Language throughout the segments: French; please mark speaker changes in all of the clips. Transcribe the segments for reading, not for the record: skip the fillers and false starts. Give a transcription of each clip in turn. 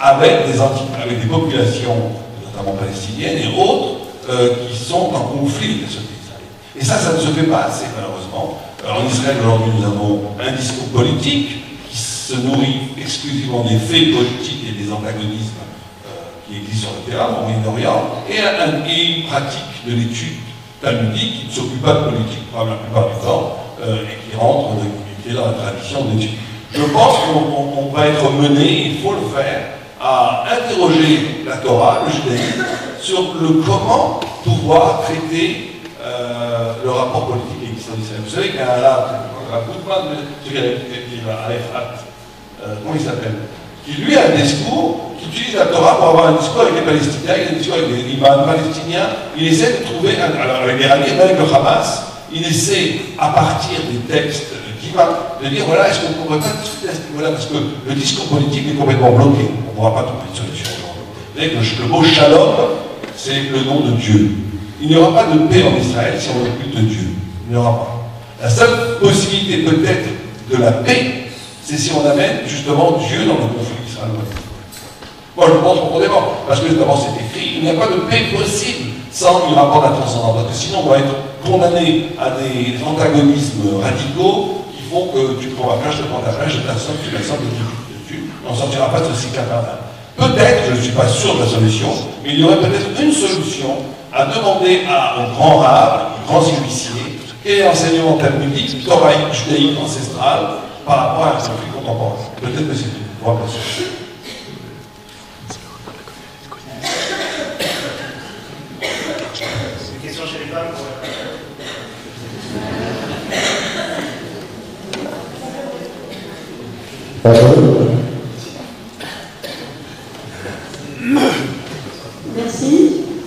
Speaker 1: avec des populations, notamment palestiniennes et autres, qui sont en conflit avec la société israélienne. Et ça ne se fait pas assez, malheureusement. En Israël, aujourd'hui, nous avons un discours politique qui se nourrit exclusivement des faits politiques et des antagonismes qui existent sur le terrain, au Moyen-Orient, et une pratique de l'étude talmudique qui ne s'occupe pas de politique la plupart du temps, et qui rentre dans la tradition de l'étude. Je pense qu'on va être mené, il faut le faire, à interroger la Torah, le judaïsme, sur le comment pouvoir traiter le rapport politique existant d'Israël. Vous savez qu'il y a comment il s'appelle, qui lui a un discours, qui utilise la Torah pour avoir un discours avec les Palestiniens, il a un discours avec les imams palestiniens, il essaie de trouver, alors avec les Iraniens, avec le Hamas, il essaie, à partir des textes de dire, voilà, est-ce qu'on ne pourrait pas discuter à ce niveau-là, parce que le discours politique est complètement bloqué, on ne pourra pas trouver de solution aujourd'hui. Le mot shalom, c'est le nom de Dieu. Il n'y aura pas de paix en Israël si on occulte Dieu. Il n'y aura pas. La seule possibilité peut-être de la paix, c'est si on amène justement Dieu dans le conflit israélo-palestinien. Moi je pense profondément, parce que d'abord c'est écrit, il n'y a pas de paix possible sans un rapport de la transcendance, parce que sinon on va être condamné à des antagonismes radicaux qui font que tu prends la plage, je prends la plage, je t'assomme, tu l'assomme, on ne sortira pas de ce cycle infernal. Peut-être, je ne suis pas sûr de la solution, mais il y aurait peut-être une solution à demander aux grands rabbins, aux grands huissiers, quel est l'enseignement talmudique, Torah judaïque ancestrale, par rapport à un conflit contemporain. Peut-être que c'est tout. On va passer.
Speaker 2: Une question chez les femmes pour...
Speaker 3: Merci,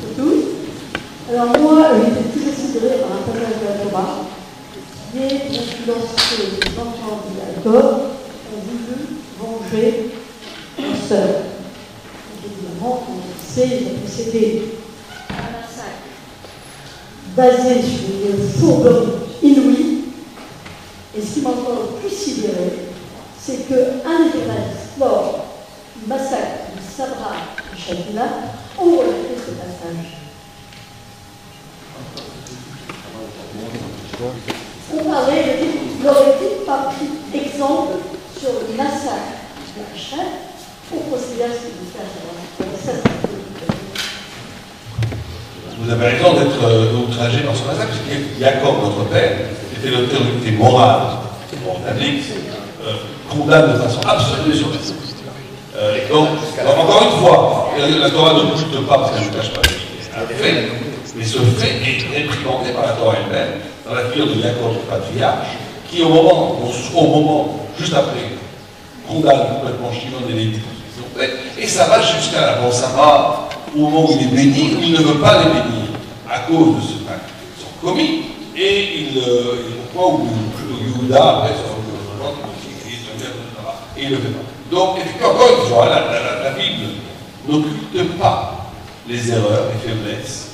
Speaker 3: c'est tout. Alors moi, j'étais très considérée par un passage de la Torah qui est lorsque les enfants d'Yaakov ont voulu venger leur sœur. Évidemment, on sait, ils ont procédé à un massacre basé sur une fourberie inouïe. Et ce qui m'a encore le plus sidéré, c'est qu'un des journalistes, lors du massacre de Sabra et Shatila, ont relaté ce passage. On parlait, n'aurait-il pas pris exemple sur le massacre de Hachem pour procéder à ce qu'il fait.
Speaker 1: Vous avez raison d'être outragé par ce massacre, parce que Jacob, notre père, était l'autorité morale, biblique, condamne de façon absolue sur la donc, encore une fois, la Torah ne bouge pas parce qu'elle ne cache pas un fait, mais ce fait est réprimandé par la Torah elle-même, dans la figure de Jacob, le patriarche, qui au moment, juste après, condamne complètement Shimon et Lévi. Et ça va jusqu'à la bon sabbat, au moment où il est béni, où il ne veut pas les bénir, à cause de ce fait qu'ils sont commis, et au point où Yehuda, après, et il ne le fait pas. Donc, encore une fois, la Bible n'occulte pas les erreurs, les faiblesses,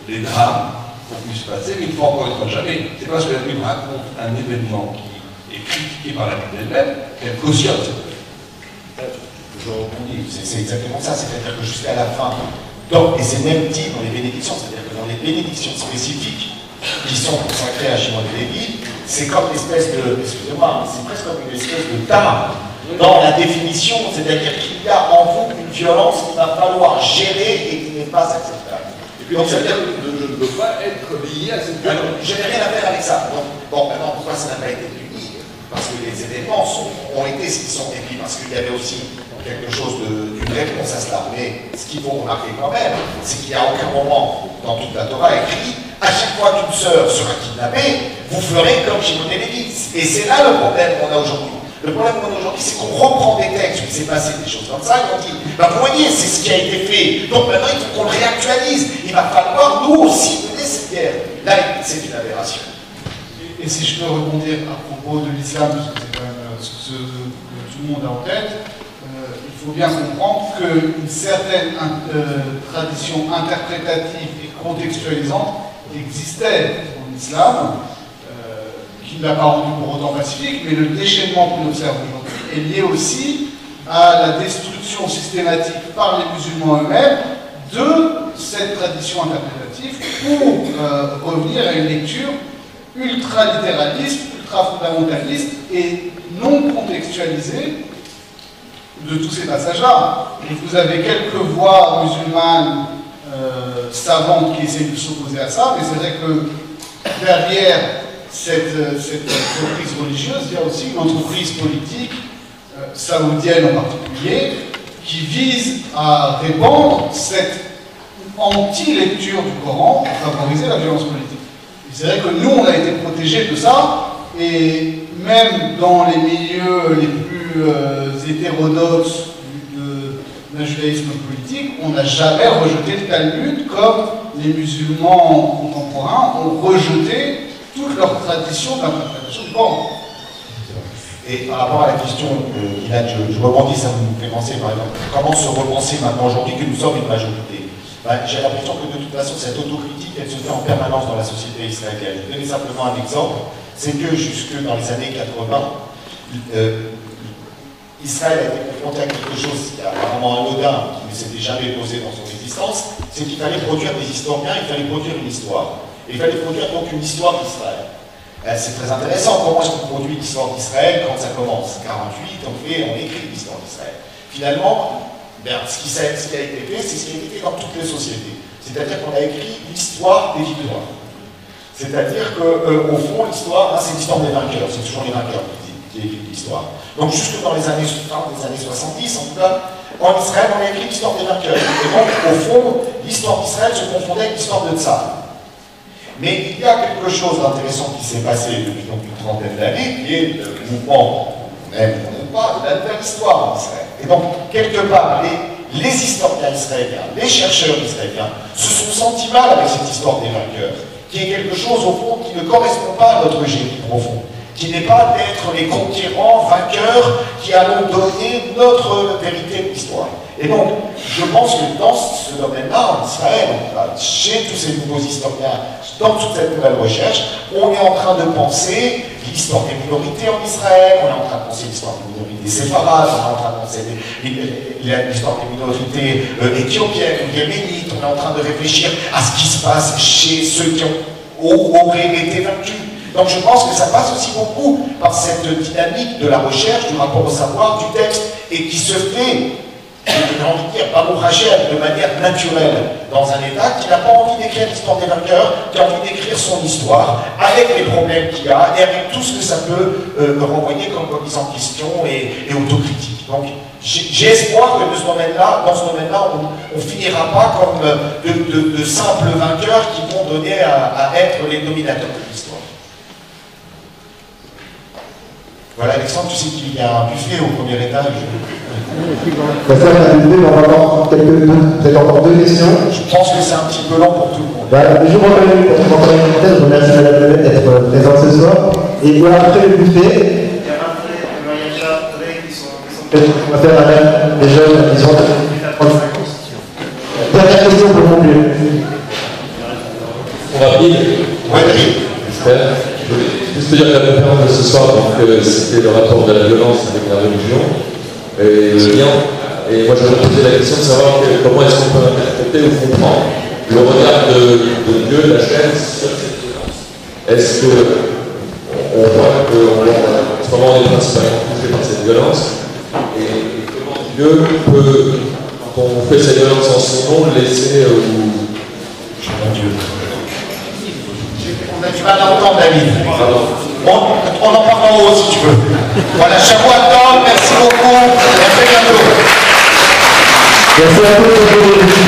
Speaker 1: les drames qu'on puisse passer, mais il faut encore une fois jamais. C'est parce que la Bible raconte un événement qui est critiqué par la Bible elle-même qu'elle cautionne cette œuvre.
Speaker 4: Je rebondis, c'est exactement ça, c'est-à-dire que jusqu'à la fin, et c'est même dit dans les bénédictions, c'est-à-dire que dans les bénédictions spécifiques qui sont consacrées à Shimon et Lévi, c'est comme une espèce de, excusez-moi, c'est presque comme une espèce de tare dans la définition, c'est-à-dire qu'il y a en vous une violence qu'il va falloir gérer et qui n'est pas acceptable.
Speaker 1: Et puis, donc, c'est-à-dire que je ne peux pas être lié à cette violence.
Speaker 4: Je n'ai rien à faire avec ça. Donc, bon, maintenant, pourquoi ça n'a pas été puni? Parce que les événements ont été ce qu'ils sont, et puis parce qu'il y avait aussi quelque chose d'une réponse à cela. Mais ce qu'il faut remarquer quand même, c'est qu'il n'y a aucun moment dans toute la Torah écrit à chaque fois qu'une sœur sera kidnappée, vous ferez comme Shimon et Lévi. Et c'est là le problème qu'on a aujourd'hui. Le problème qu'on a aujourd'hui, c'est qu'on reprend des textes où il s'est passé des choses comme ça, et on dit, bah vous voyez, c'est ce qui a été fait. Donc maintenant, il faut qu'on le réactualise. Il va falloir, nous aussi, mener cette guerre. Là, c'est une aberration.
Speaker 5: Et si je peux rebondir à propos de l'islam, parce que c'est quand même ce que tout le monde a en tête, il faut bien comprendre qu'une certaine tradition interprétative et contextualisante existait en islam, qui ne l'a pas rendu pour autant pacifique, mais le déchaînement qu'on observe aujourd'hui est lié aussi à la destruction reproduction systématique par les musulmans eux-mêmes de cette tradition interprétative pour revenir à une lecture ultra-littéraliste, ultra-fondamentaliste et non contextualisée de tous ces passages-là. Vous avez quelques voix musulmanes savantes qui essayent de s'opposer à ça, mais c'est vrai que derrière cette entreprise religieuse, il y a aussi une entreprise politique, saoudienne en particulier, qui vise à répandre cette anti-lecture du Coran pour favoriser la violence politique. Et c'est vrai que nous, on a été protégés de ça, et même dans les milieux les plus hétérodoxes d'un judaïsme politique, on n'a jamais rejeté le Talmud comme les musulmans contemporains ont rejeté toute leur tradition d'interprétation du Coran.
Speaker 4: Et par rapport à la question, je rebondis, ça me fait penser par exemple, comment se repenser maintenant aujourd'hui que nous sommes une majorité. J'ai l'impression que de toute façon, cette autocritique, elle se fait en permanence dans la société israélienne. Je vais donner simplement un exemple, c'est que jusque dans les années 80, Israël a été confronté à quelque chose qui est apparemment anodin, qui ne s'était jamais posé dans son existence, c'est qu'il fallait produire des historiens, il fallait produire une histoire. Et il fallait produire donc une histoire d'Israël. C'est très intéressant, comment est-ce qu'on produit l'histoire d'Israël quand ça commence 48, on écrit l'histoire d'Israël. Finalement, ce qui a été fait, c'est ce qui a été fait dans toutes les sociétés. C'est-à-dire qu'on a écrit l'histoire des victoires. C'est-à-dire qu'au fond, l'histoire, c'est l'histoire des vainqueurs, c'est toujours les vainqueurs qui écrivent l'histoire. Donc jusque dans les années 70, en tout cas, en Israël, on a écrit l'histoire des vainqueurs. Et donc, au fond, l'histoire d'Israël se confondait avec l'histoire de Tsar. Mais il y a quelque chose d'intéressant qui s'est passé depuis donc une trentaine d'années, qui est le mouvement, on aime ou on n'aime pas, de la nouvelle histoire en Israël. Et donc, quelque part, les historiens israéliens, les chercheurs israéliens, se sont sentis mal avec cette histoire des vainqueurs, qui est quelque chose, au fond, qui ne correspond pas à notre génie profond, qui n'est pas d'être les conquérants, vainqueurs, qui allons donner notre vérité de l'histoire. Et donc, je pense que dans ce domaine-là, en Israël, chez tous ces nouveaux historiens, dans toute cette nouvelle recherche, on est en train de penser l'histoire des minorités en Israël, on est en train de penser l'histoire des minorités séfarades, on est en train de penser l'histoire des minorités éthiopiennes ou yéménites, on est en train de réfléchir à ce qui se passe chez ceux qui auraient été vaincus. Donc je pense que ça passe aussi beaucoup par cette dynamique de la recherche, du rapport au savoir, du texte, et qui se fait, j'ai envie de dire, Baruch Hashem, de manière naturelle, dans un État qui n'a pas envie d'écrire l'histoire des vainqueurs, qui a envie d'écrire son histoire, avec les problèmes qu'il y a, et avec tout ce que ça peut renvoyer comme remise en question et autocritique. Donc j'ai espoir que dans ce domaine-là, on ne finira pas comme de simples vainqueurs qui vont donner à être les dominateurs de l'histoire. Voilà, Alexandre, tu sais qu'il y a un buffet au premier étage.
Speaker 2: On va faire un buffet, on va avoir peut-être encore deux questions.
Speaker 4: Je pense que c'est un petit peu long pour tout le monde.
Speaker 2: Je vous remercie Madame Lemay d'être présente ce soir. Et voilà, après le buffet, on va faire les jeunes, ils ont 35 ans. Dernière question pour conclure.
Speaker 6: Rapide.
Speaker 4: Oui.
Speaker 6: J'espère. Je voulais juste te dire que la conférence de ce soir, c'était le rapport de la violence avec la religion et le lien. Et moi, j'avais posé la question de savoir comment est-ce qu'on peut interpréter ou comprendre le regard de Dieu, de la chaîne, sur cette violence. Est-ce qu'on voit qu'en ce moment, on est principalement touché par cette violence et comment Dieu peut, quand on fait cette violence en son nom, laisser
Speaker 4: Mon Dieu. On a du mal à entendre, David. On en parle en haut si tu veux. Voilà, Shavuot Tov, merci beaucoup. À très bientôt.
Speaker 2: Merci à tous.